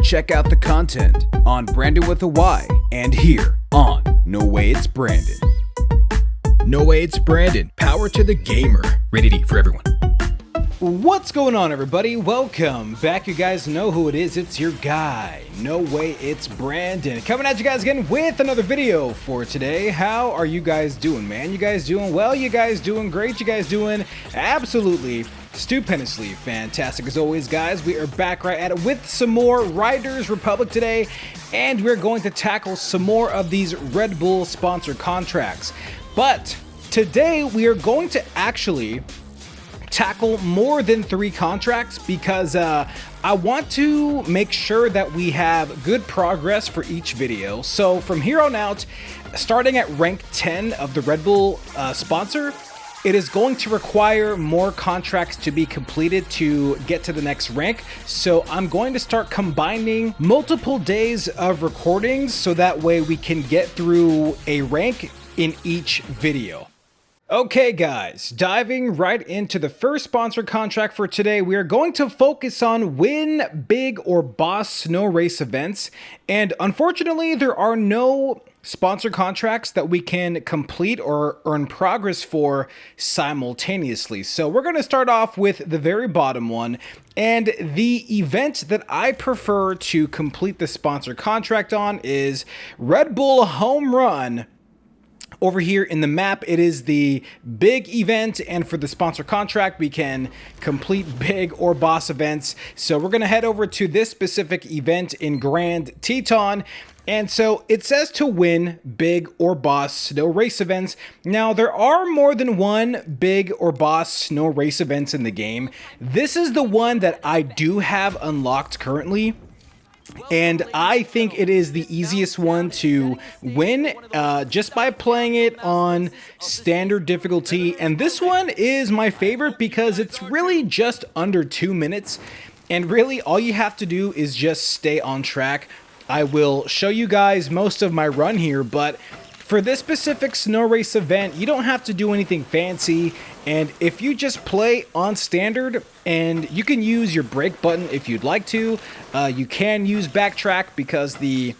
check out the content on Brandon with a Y and here on NowayitsBrandyn. NowayitsBrandyn, power to the gamer. Rated E for everyone. What's going on, everybody? Welcome back. You guys know who it is. It's your guy, NowayitsBrandyn, coming at you guys again with another video for today. How are you guys doing, man? You guys doing well? You guys doing great? You guys doing absolutely stupendously fantastic as always, guys. We are back right at it with some more Riders Republic today, and we're going to tackle some more of these Red Bull sponsor contracts. But today we are going to actually tackle more than 3 contracts because I want to make sure that we have good progress for each video. So from here on out, starting at rank 10 of the Red Bull sponsor, it is going to require more contracts to be completed to get to the next rank. So I'm going to start combining multiple days of recordings so that way we can get through a rank in each video. Okay guys, diving right into the first sponsor contract for today, we are going to focus on win big or boss snow race events. And unfortunately, there are no sponsor contracts that we can complete or earn progress for simultaneously. So we're going to start off with the very bottom one. And the event that I prefer to complete the sponsor contract on is Red Bull Home Run. Over here in the map, it is the big event, and for the sponsor contract, we can complete big or boss events. So we're going to head over to this specific event in Grand Teton. And so it says to win big or boss snow race events. Now, there are more than one big or boss snow race events in the game. This is the one that I do have unlocked currently, and I think it is the easiest one to win just by playing it on standard difficulty. And this one is my favorite because it's really just under 2 minutes. And really all you have to do is just stay on track. I will show you guys most of my run here, but for this specific snow race event, you don't have to do anything fancy. And if you just play on standard, and you can use your brake button if you'd like to, you can use backtrack because the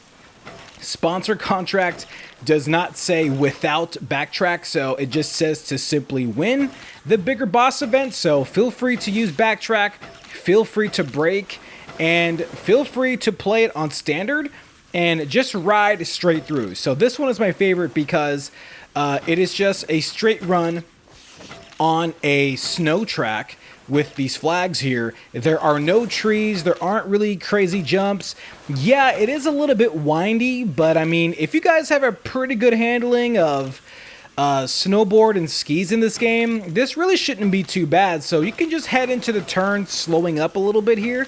sponsor contract does not say without backtrack, so it just says to simply win the bigger boss event. So feel free to use backtrack, feel free to brake, and feel free to play it on standard and just ride straight through. So this one is my favorite because it is just a straight run on a snow track with these flags here. There are no trees, there aren't really crazy jumps. Yeah, it is a little bit windy, but I mean, if you guys have a pretty good handling of snowboard and skis in this game, this really shouldn't be too bad. So you can just head into the turn, slowing up a little bit here.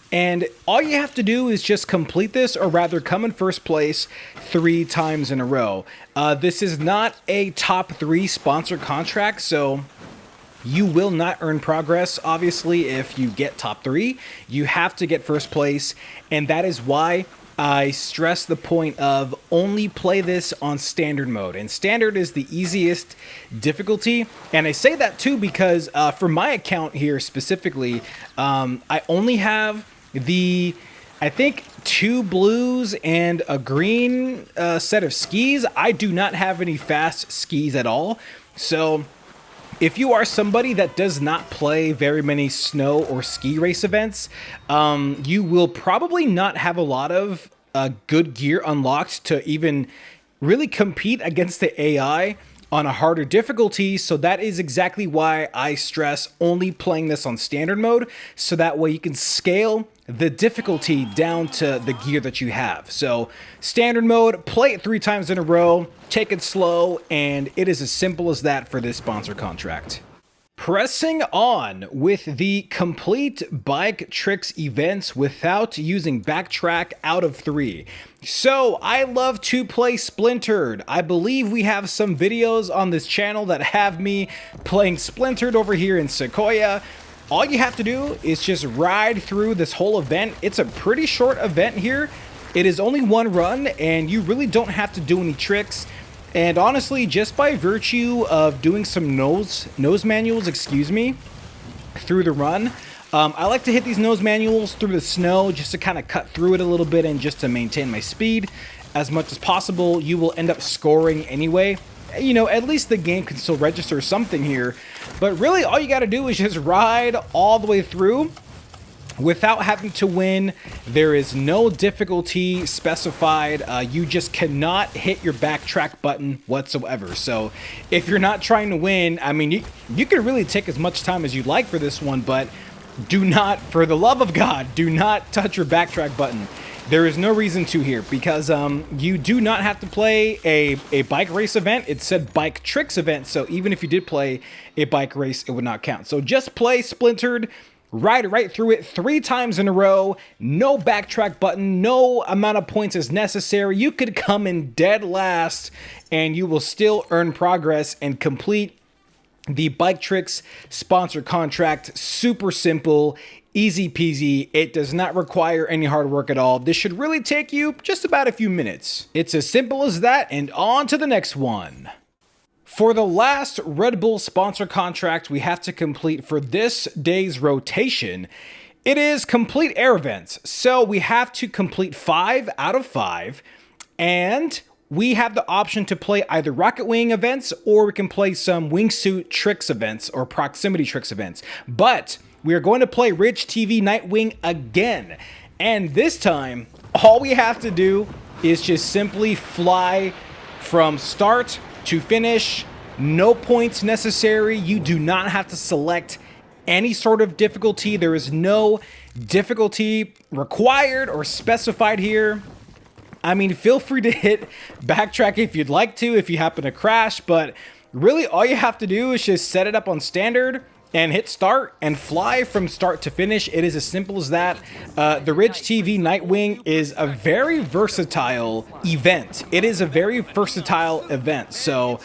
And all you have to do is just complete this, or rather come in first place 3 times in a row. This is not a top 3 sponsor contract, so you will not earn progress, obviously, if you get top 3. You have to get first place, and that is why I stress the point of only play this on standard mode. And standard is the easiest difficulty. And I say that too because for my account here specifically, I only have I think 2 blues and a green set of skis. I do not have any fast skis at all. So if you are somebody that does not play very many snow or ski race events, you will probably not have a lot of good gear unlocked to even really compete against the AI on a harder difficulty. So that is exactly why I stress only playing this on standard mode, so that way you can scale the difficulty down to the gear that you have. So standard mode, play it 3 times in a row, take it slow, and it is as simple as that for this sponsor contract. Pressing on with the complete bike tricks events without using backtrack out of 3. So I love to play Splintered. I believe we have some videos on this channel that have me playing Splintered over here in Sequoia. All you have to do is just ride through this whole event. It's a pretty short event here. It is only 1 run, and you really don't have to do any tricks. And honestly, just by virtue of doing some nose manuals, through the run, I like to hit these nose manuals through the snow just to kind of cut through it a little bit and just to maintain my speed as much as possible. You will end up scoring anyway. You know, at least the game can still register something here. But really, all you got to do is just ride all the way through without having to win. There is no difficulty specified. You just cannot hit your backtrack button whatsoever. So if you're not trying to win, I mean, you can really take as much time as you'd like for this one, but do not, for the love of God, do not touch your backtrack button. There is no reason to here, because you do not have to play a bike race event. It said bike tricks event, so even if you did play a bike race, it would not count. So just play Splintered, ride right through it 3 times in a row, no backtrack button, no amount of points is necessary. You could come in dead last, and you will still earn progress and complete the Bike Tricks sponsor contract. Super simple, easy peasy. It does not require any hard work at all. This should really take you just about a few minutes. It's as simple as that, and on to the next one. For the last Red Bull sponsor contract we have to complete for this day's rotation, it is complete air events. So we have to complete 5 out of 5, and we have the option to play either rocket wing events, or we can play some wingsuit tricks events or proximity tricks events. But we are going to play Ridge TV Nightwing again. And this time, all we have to do is just simply fly from start to finish. No points necessary. You do not have to select any sort of difficulty. There is no difficulty required or specified here. I mean, feel free to hit backtrack if you'd like to, if you happen to crash, but really all you have to do is just set it up on standard and hit start and fly from start to finish. It is as simple as that. The Ridge TV Nightwing is a very versatile event. It is a very versatile event. So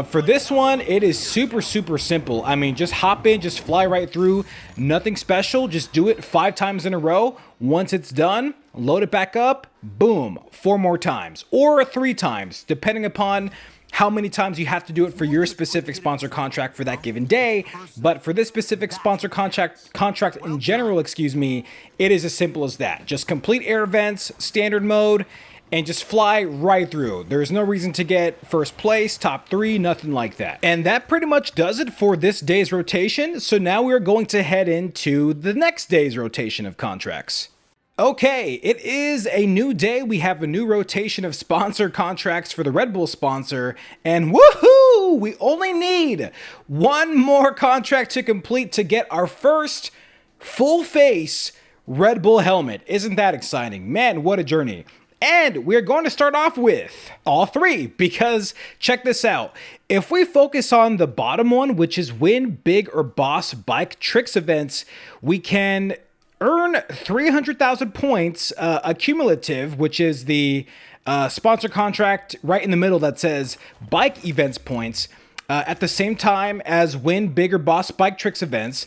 for this one, it is super, super simple. I mean, just hop in, just fly right through. Nothing special. Just do it 5 times in a row. Once it's done, load it back up. Boom. 4 more times or 3 times, depending upon how many times you have to do it for your specific sponsor contract for that given day. But for this specific sponsor contract in general, excuse me, it is as simple as that. Just complete air events, standard mode, and just fly right through. There's no reason to get first place, top 3, nothing like that. And that pretty much does it for this day's rotation. So now we're going to head into the next day's rotation of contracts. Okay, it is a new day. We have a new rotation of sponsor contracts for the Red Bull sponsor, and woohoo! We only need 1 more contract to complete to get our first full face Red Bull helmet. Isn't that exciting? Man, what a journey. And we're going to start off with all 3, because check this out. If we focus on the bottom one, which is win big or boss bike tricks events, we can earn 300,000 points accumulative, which is the sponsor contract right in the middle that says bike events points, at the same time as win bigger boss bike tricks events.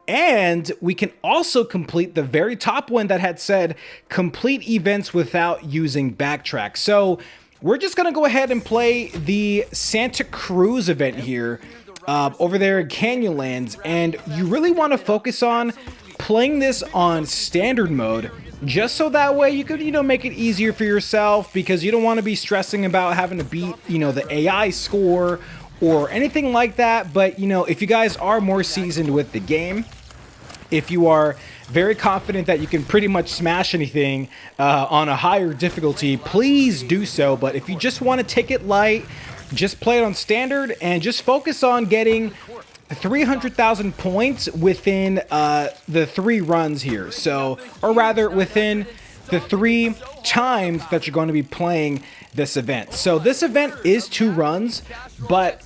And we can also complete the very top one that had said complete events without using backtrack. So we're just going to go ahead and play the Santa Cruz event here over there in Canyonlands. And you really want to focus on playing this on standard mode, just so that way you could, make it easier for yourself, because you don't want to be stressing about having to beat, the AI score or anything like that. But, if you guys are more seasoned with the game, if you are very confident that you can pretty much smash anything on a higher difficulty, please do so. But if you just want to take it light, just play it on standard and just focus on getting 300,000 points within the 3 runs here. So, or rather within the 3 times that you're going to be playing this event. So this event is 2 runs, but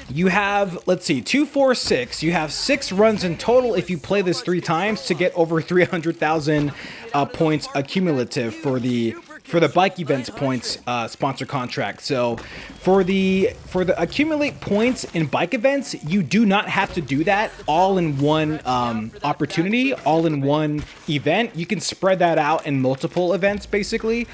you have, let's see, 2, 4, 6. You have 6 runs in total if you play this 3 times to get over 300,000 points accumulative for the bike events points sponsor contract. So for the accumulate points in bike events, you do not have to do that all in one opportunity, all in one event. You can spread that out in multiple events basically.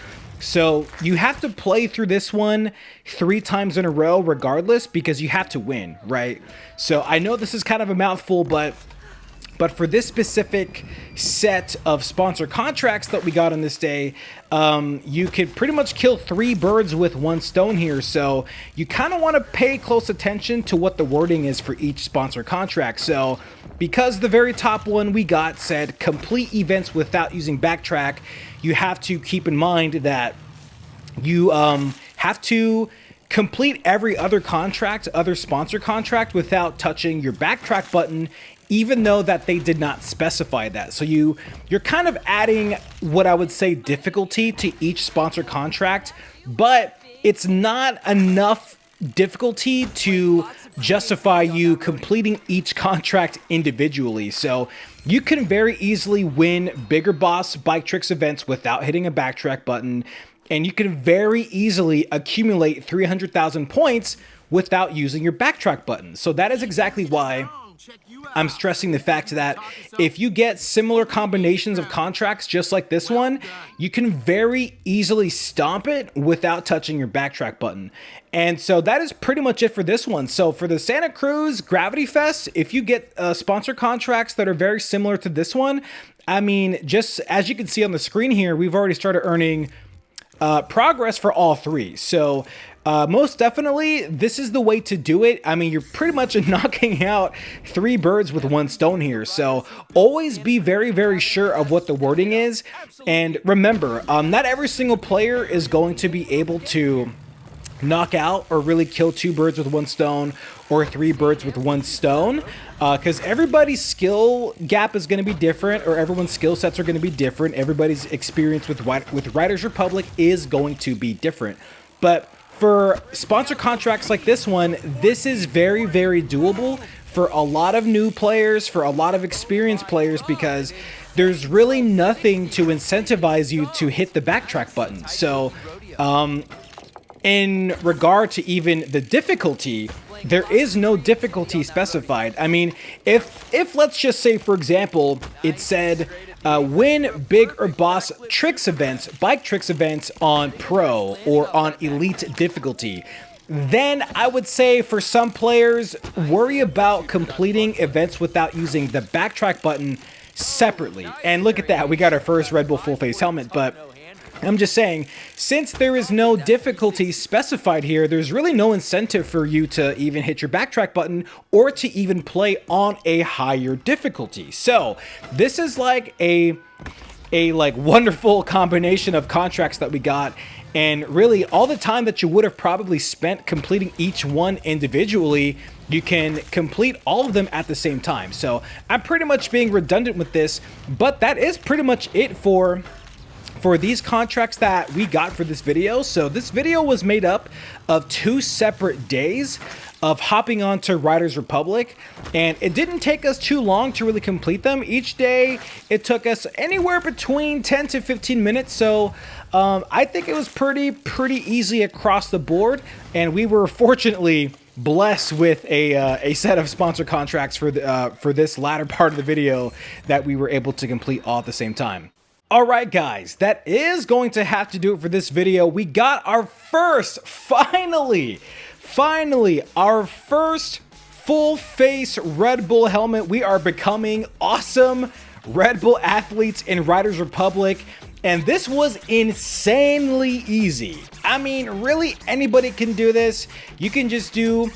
So you have to play through this one 3 times in a row regardless, because you have to win, right? So I know this is kind of a mouthful, but But for this specific set of sponsor contracts that we got on this day, you could pretty much kill 3 birds with 1 stone here. So you kind of want to pay close attention to what the wording is for each sponsor contract. So because the very top one we got said complete events without using backtrack, you have to keep in mind that you have to complete every other contract, other sponsor contract, without touching your backtrack button, even though that they did not specify that. So you're kind of adding what I would say difficulty to each sponsor contract, but it's not enough difficulty to justify you completing each contract individually. So you can very easily win bigger boss bike tricks events without hitting a backtrack button, and you can very easily accumulate 300,000 points without using your backtrack button. So that is exactly why I'm stressing the fact that if you get similar combinations of contracts just like this one, you can very easily stomp it without touching your backtrack button. And so that is pretty much it for this one. So for the Santa Cruz Gravity Fest, if you get sponsor contracts that are very similar to this one, I mean, just as you can see on the screen here, we've already started earning progress for all 3. So most definitely, this is the way to do it. I mean, you're pretty much knocking out 3 birds with 1 stone here. So always be very, very sure of what the wording is. And remember, not every single player is going to be able to knock out or really kill 2 birds with 1 stone or 3 birds with 1 stone, because everybody's skill gap is going to be different, or everyone's skill sets are going to be different. Everybody's experience with Riders Republic is going to be different. But for sponsor contracts like this one, this is very, very doable for a lot of new players, for a lot of experienced players, because there's really nothing to incentivize you to hit the backtrack button. So in regard to even the difficulty, there is no difficulty specified. I mean, if let's just say, for example, it said win big or boss tricks events, bike tricks events on pro or on elite difficulty, then I would say for some players, worry about completing events without using the backtrack button separately. And look at that, we got our first Red Bull full face helmet. But I'm just saying, since there is no difficulty specified here, there's really no incentive for you to even hit your backtrack button or to even play on a higher difficulty. So this is like a wonderful combination of contracts that we got. And really, all the time that you would have probably spent completing each one individually, you can complete all of them at the same time. So I'm pretty much being redundant with this, but that is pretty much it for these contracts that we got for this video. So this video was made up of 2 separate days of hopping onto Riders Republic, and it didn't take us too long to really complete them. Each day it took us anywhere between 10 to 15 minutes. So I think it was pretty easy across the board, and we were fortunately blessed with a set of sponsor contracts for this latter part of the video that we were able to complete all at the same time. All right, guys, that is going to have to do it for this video. We got our first, finally, our first full face Red Bull helmet. We are becoming awesome Red Bull athletes in Riders Republic, and this was insanely easy. I mean, really, anybody can do this. You can just do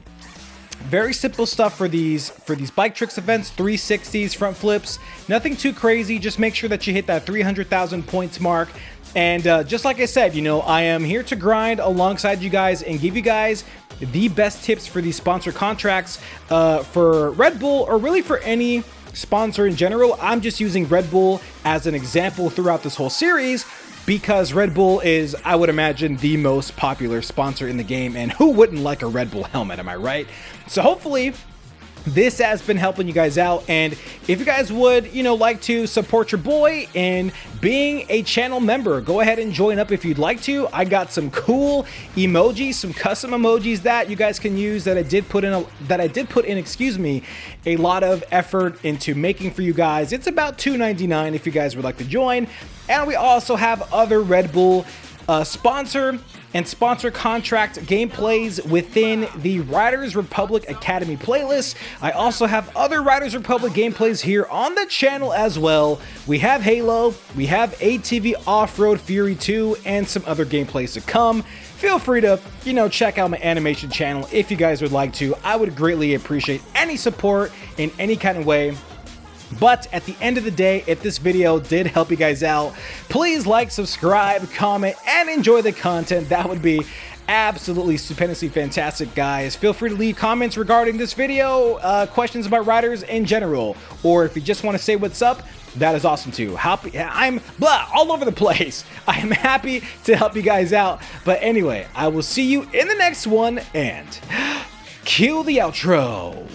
very simple stuff for these bike tricks events, 360s, front flips, nothing too crazy. Just make sure that you hit that 300,000 points mark. And just like I said, you know, I am here to grind alongside you guys and give you guys the best tips for these sponsor contracts for Red Bull, or really for any sponsor in general. I'm just using Red Bull as an example throughout this whole series, because Red Bull is, I would imagine, the most popular sponsor in the game, and who wouldn't like a Red Bull helmet, am I right? So hopefully this has been helping you guys out, and if you guys would, you know, like to support your boy in being a channel member, go ahead and join up if you'd like to. I got some cool emojis, some custom emojis that you guys can use that I did put in, excuse me, a lot of effort into making for you guys. It's about $2.99 if you guys would like to join. And we also have other Red Bull sponsor and sponsor contract gameplays within the Riders Republic Academy playlist. I also have other Riders Republic gameplays here on the channel as well. We have Halo, we have ATV Off-Road Fury 2, and some other gameplays to come. Feel free to, check out my animation channel if you guys would like to. I would greatly appreciate any support in any kind of way. But at the end of the day, if this video did help you guys out, please like, subscribe, comment, and enjoy the content. That would be absolutely stupendously fantastic, guys. Feel free to leave comments regarding this video, questions about riders in general, or if you just want to say what's up, that is awesome too. I'm all over the place. I am happy to help you guys out. But anyway, I will see you in the next one, and cue the outro.